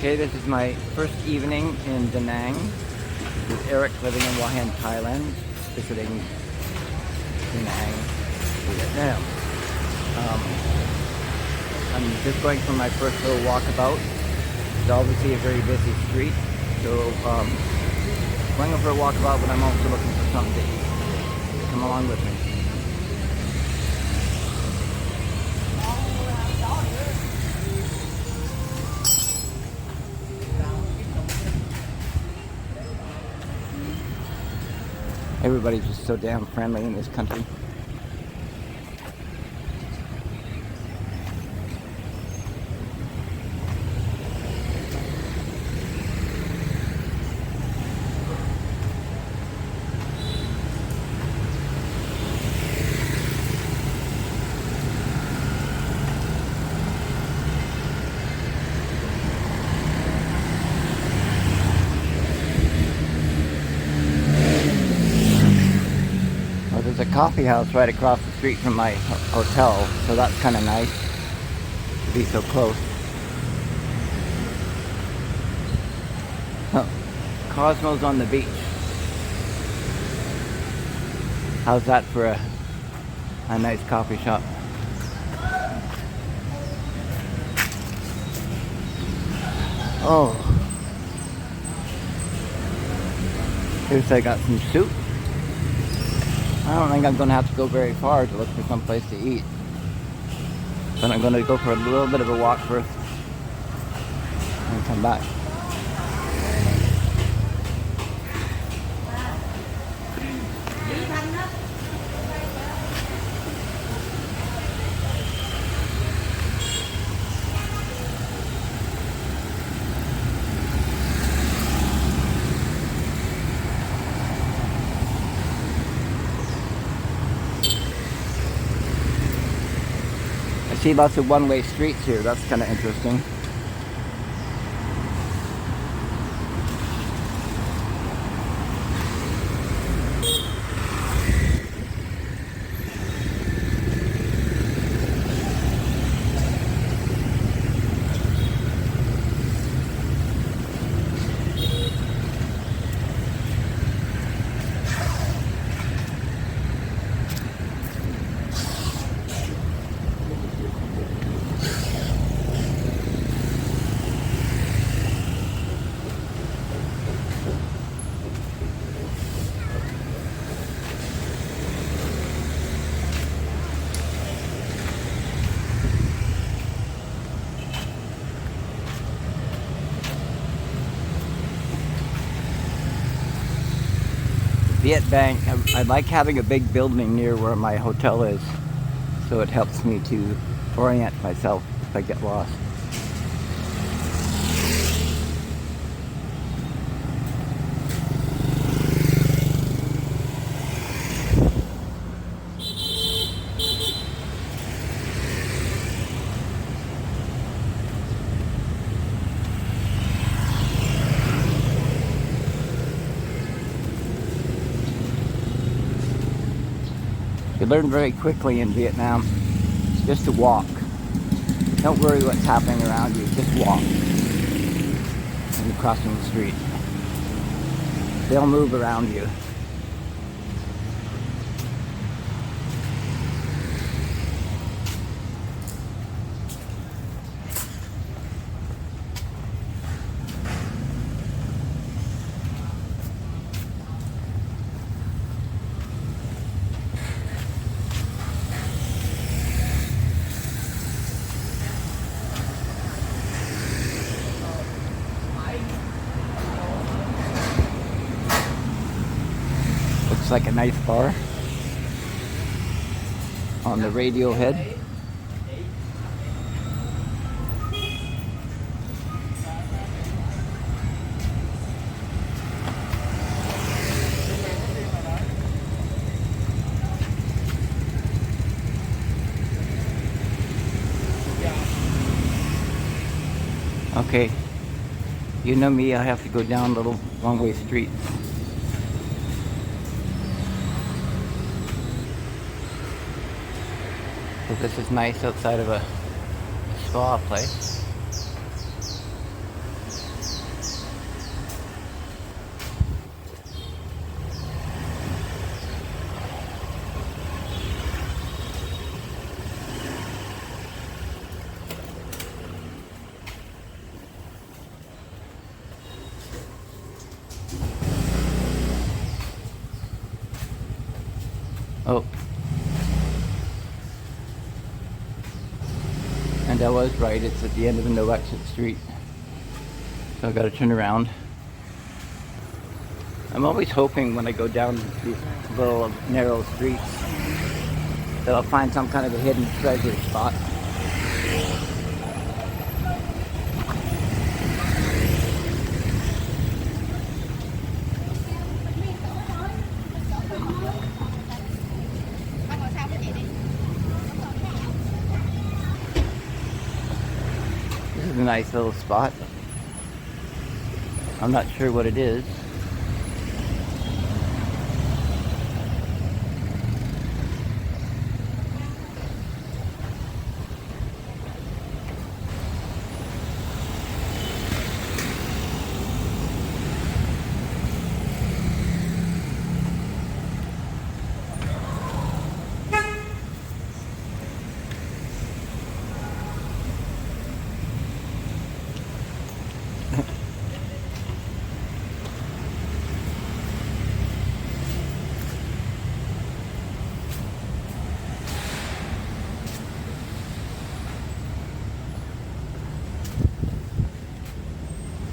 Okay, this is my first evening in Danang with Eric living in Hua Thailand, visiting Danang, Vietnam. I'm just going for my first little walkabout. It's obviously a very busy street, so going for a walkabout, but I'm also looking for something to eat. Come along with me. Everybody's just so damn friendly in this country. There's a coffee house right across the street from my hotel, so that's kind of nice to be so close. Oh, Cosmo's on the beach. How's that for a nice coffee shop? Oh, here's I got some soup. I don't think I'm going to have to go very far to look for some place to eat. But I'm going to go for a little bit of a walk first and come back. I see lots of one-way streets here. That's kind of interesting. Viet Bank. I like having a big building near where my hotel is, so it helps me to orient myself if I get lost. You learn very quickly in Vietnam just to walk. Don't worry what's happening around you, just walk. When you're crossing the street. They'll move around you. Looks like a nice bar on the Radiohead. Okay, you know me, I have to go down little one-way streets. So this is nice outside of a spa place. Oh. And I was right, it's at the end of the no exit street. So I gotta turn around. I'm always hoping when I go down these little narrow streets that I'll find some kind of a hidden treasure spot. This is a nice little spot. I'm not sure what it is.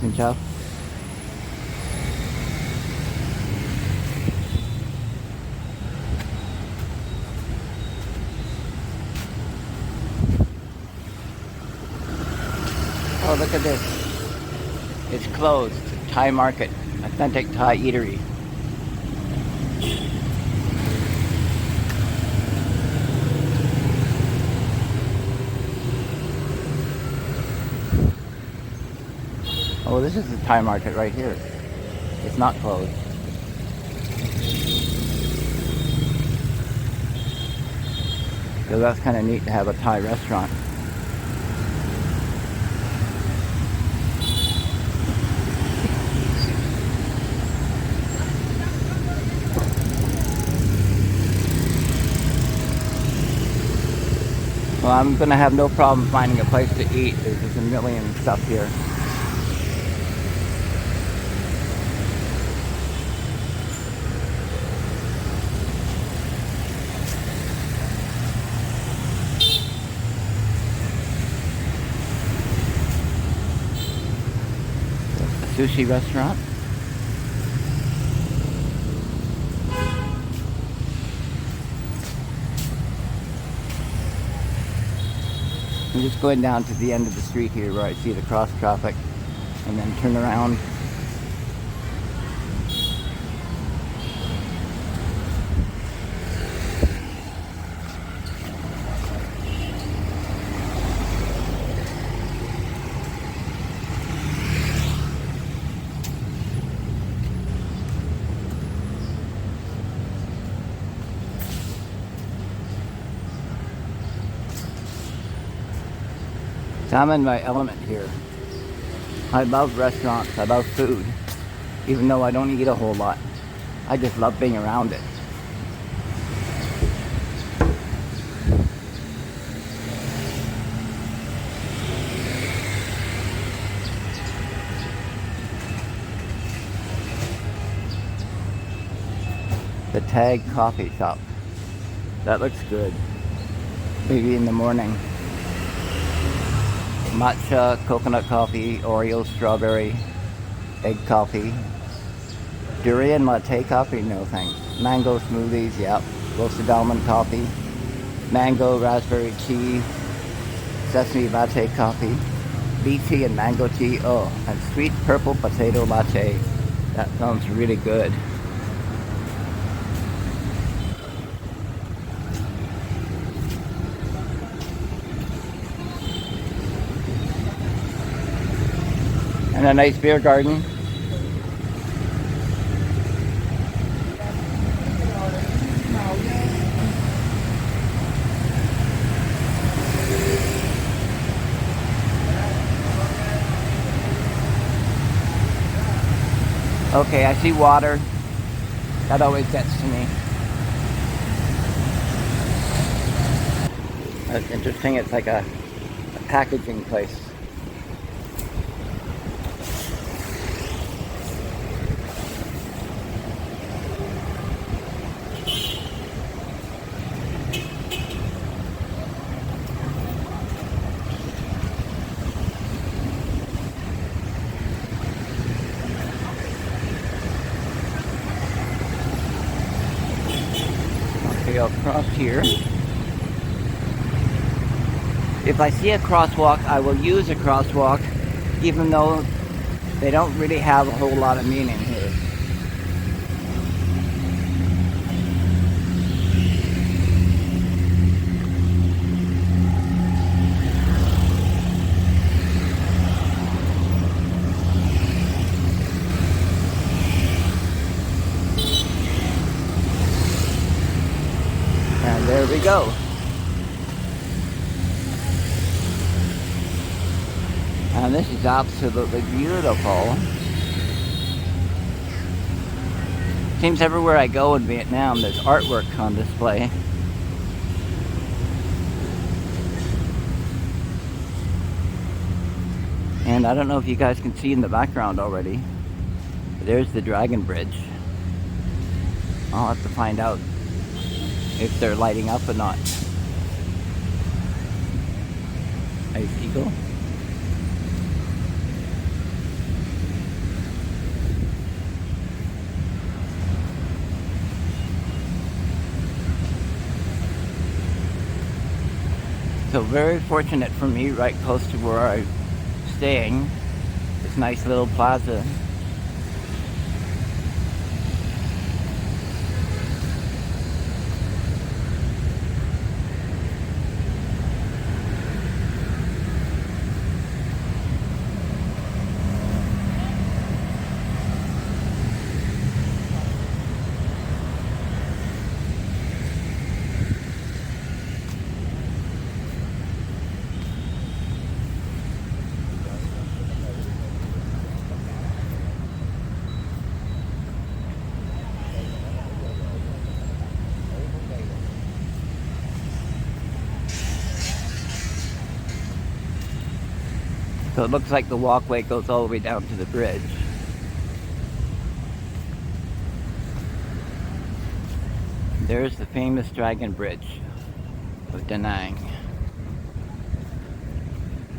Xin chào. Oh, look at this. It's closed. Thai market. Authentic Thai eatery. Oh, this is the Thai market right here. It's not closed. So that's kind of neat to have a Thai restaurant. Well, I'm gonna have no problem finding a place to eat. There's just a million stuff here. Sushi restaurant. I'm just going down to the end of the street here where I see the cross traffic and then turn around. So I'm in my element here. I love restaurants, I love food, even though I don't eat a whole lot. I just love being around it. The Tag Coffee Shop. That looks good. Maybe in the morning. Matcha, coconut coffee, Oreo, strawberry, egg coffee. Durian latte coffee, no thanks. Mango smoothies, yep. Roasted almond coffee. Mango, raspberry tea. Sesame latte coffee. Bee tea and mango tea, oh. And sweet purple potato latte. That sounds really good. And a nice beer garden. Okay, I see water. That always gets to me. That's interesting. It's like a packaging place. go across here. If I see a crosswalk, I will use a crosswalk, even though they don't really have a whole lot of meaning here. And there we go. And this is absolutely beautiful. Seems everywhere I go in Vietnam, there's artwork on display. And I don't know if you guys can see in the background already. There's the Dragon Bridge. I'll have to find out if they're lighting up or not. Ice Eagle. So very fortunate for me, right close to where I'm staying. This nice little plaza. So it looks like the walkway goes all the way down to the bridge. There's the famous Dragon Bridge of Danang.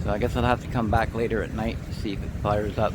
So I guess I'll have to come back later at night to see if it fires up.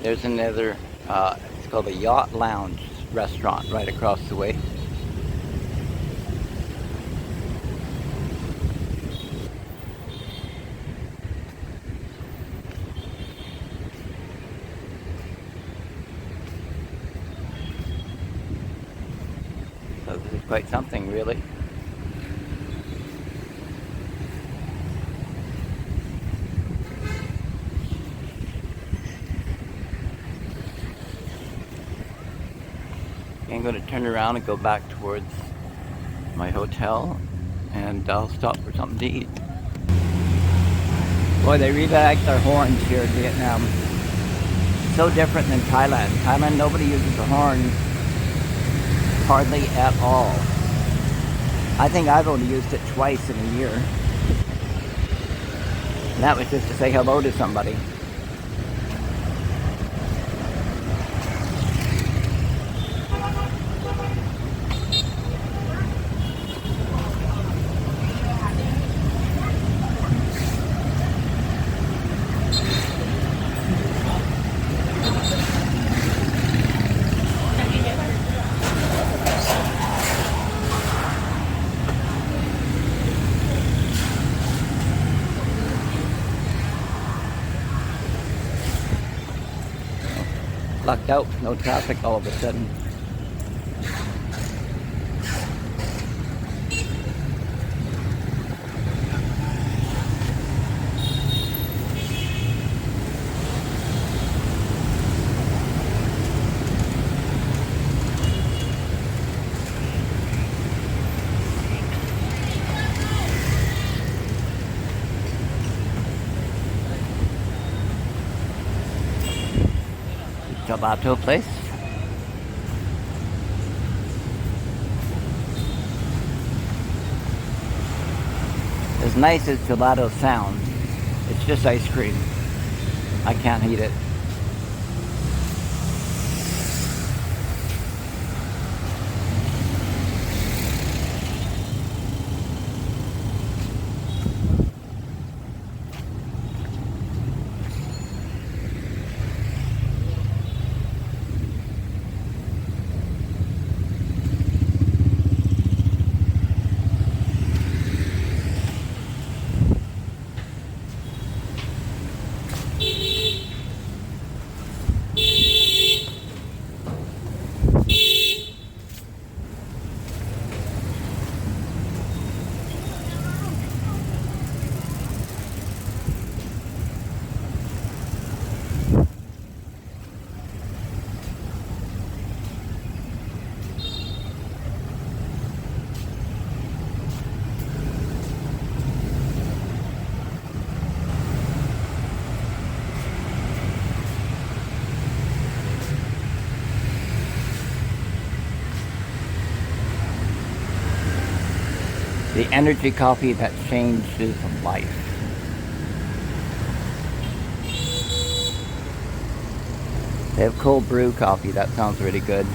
There's another, it's called a Yacht Lounge restaurant right across the way. So this is quite something, really. I'm going to turn around and go back towards my hotel, and I'll stop for something to eat. Boy, they really like their horns here in Vietnam. So different than Thailand. Thailand, nobody uses a horn hardly at all. I think I've only used it twice in a year. And that was just to say hello to somebody. Lucked out, no traffic all of a sudden. Gelato place. As nice as gelato sounds, it's just ice cream. I can't eat it. energy coffee that changes life. They have cold brew coffee. That sounds really good.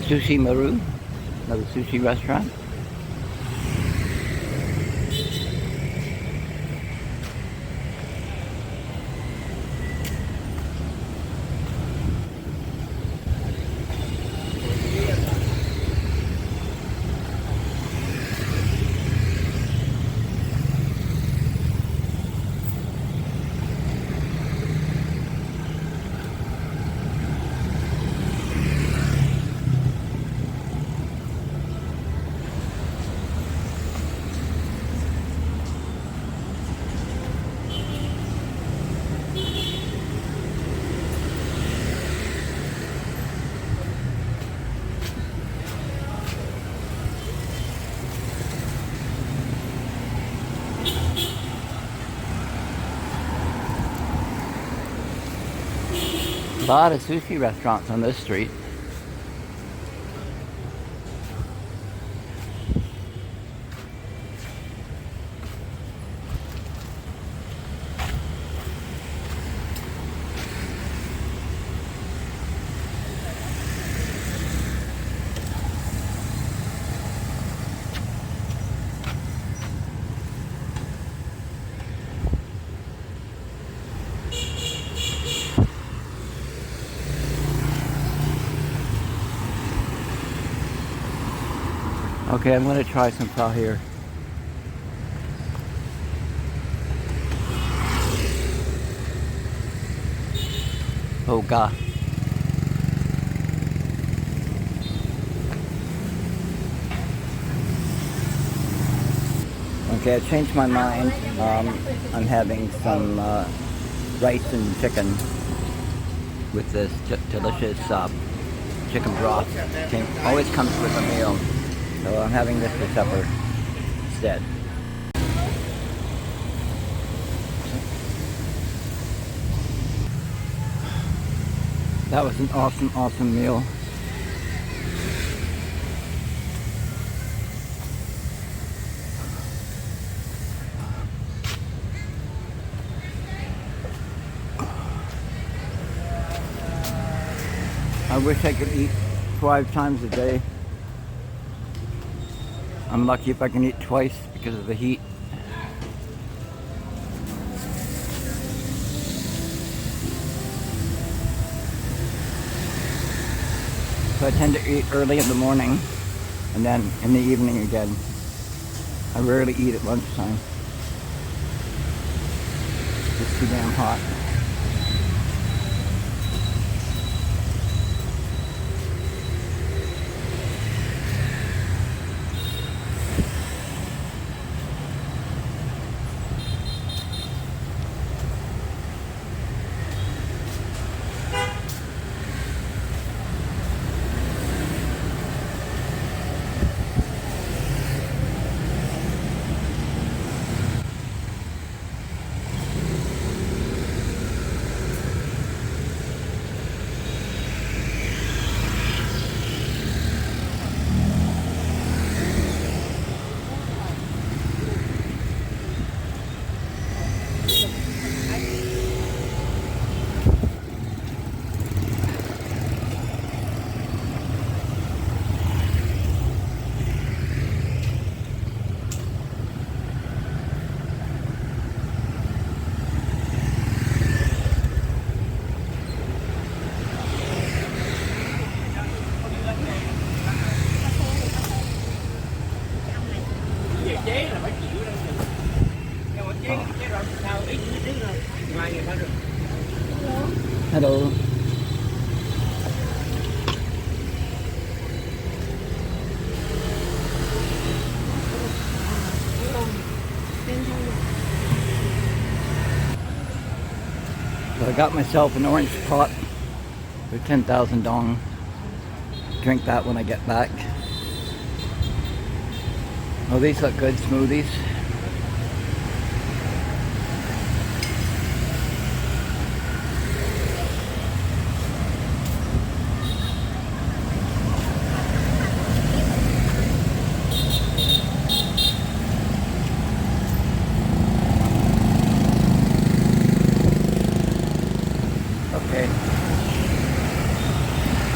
Sushi Maru, another sushi restaurant. A lot of sushi restaurants on this street. Okay, I'm gonna try some pho here. Oh God. Okay, I changed my mind. I'm having some rice and chicken with this delicious chicken broth. Always comes with a meal. So I'm having this for supper instead. That was an awesome meal. I wish I could eat 5 times a day. I'm lucky if I can eat twice because of the heat. So I tend to eat early in the morning and then in the evening again. I rarely eat at lunchtime. It's too damn hot. Hello. So I got myself an orange pot for 10,000 dong. Drink that when I get back. Oh, these look good, smoothies. Okay.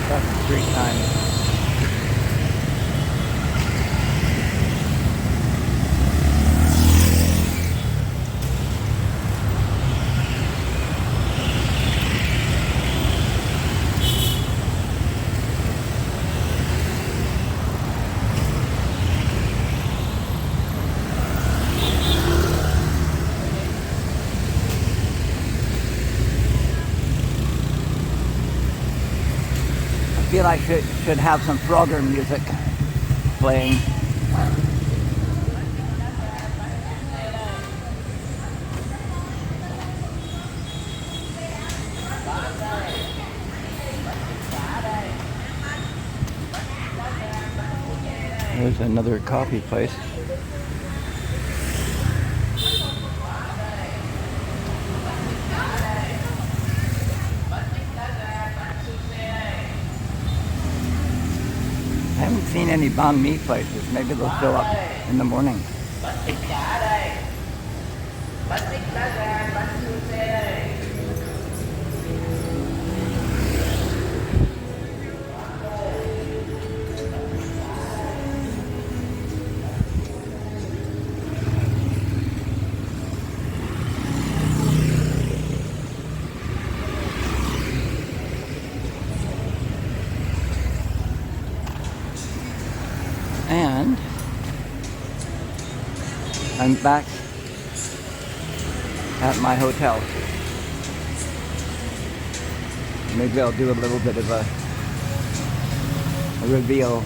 That's the street time. I feel like should have some Frogger music playing. There's another coffee place. I haven't seen any banh mi places. Maybe they'll fill up in the morning. And I'm back at my hotel. Maybe I'll do a little bit of a reveal.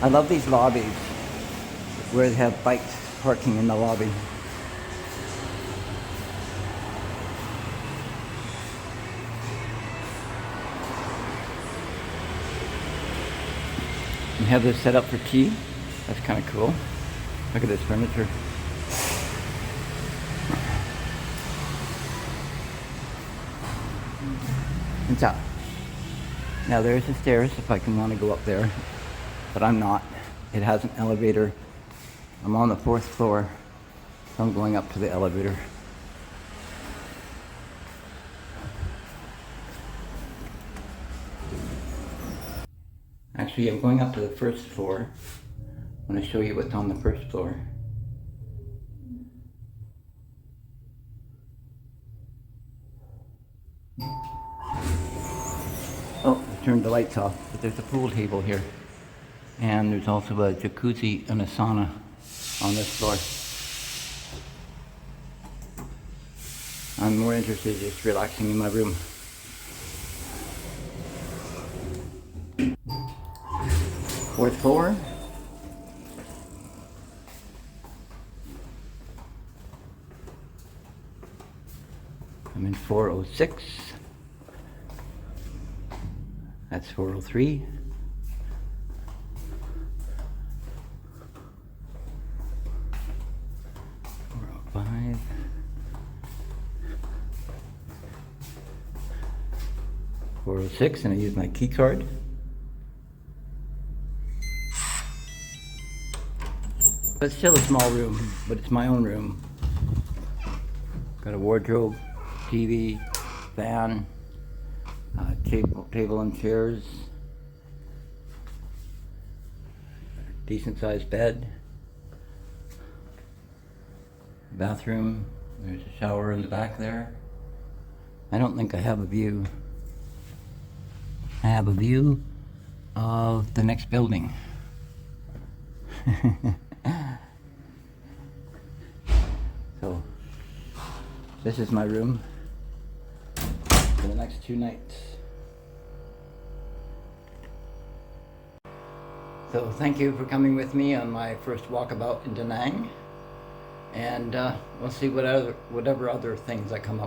I love these lobbies where they have bikes parking in the lobby. And have this set up for tea. That's kind of cool. Look at this furniture. And so, now there's the stairs if I can want to go up there, but I'm not. It has an elevator. I'm on the 4th floor, so I'm going up to the elevator. Actually, I'm going up to the 1st floor. I'm going to show you what's on the 1st floor. Oh, I turned the lights off, but there's a pool table here. And there's also a jacuzzi and a sauna on this floor. I'm more interested in just relaxing in my room. Fourth floor. I'm in 406. That's 403. 405. 406, and I use my key card. But it's still a small room, but it's my own room. Got a wardrobe, TV, fan, table and chairs, decent sized bed, bathroom, there's a shower in the back there. I don't think I have a view. I have a view of the next building. So, this is my room for the next 2 nights. So thank you for coming with me on my first walkabout in Danang, and we'll see whatever other things I come up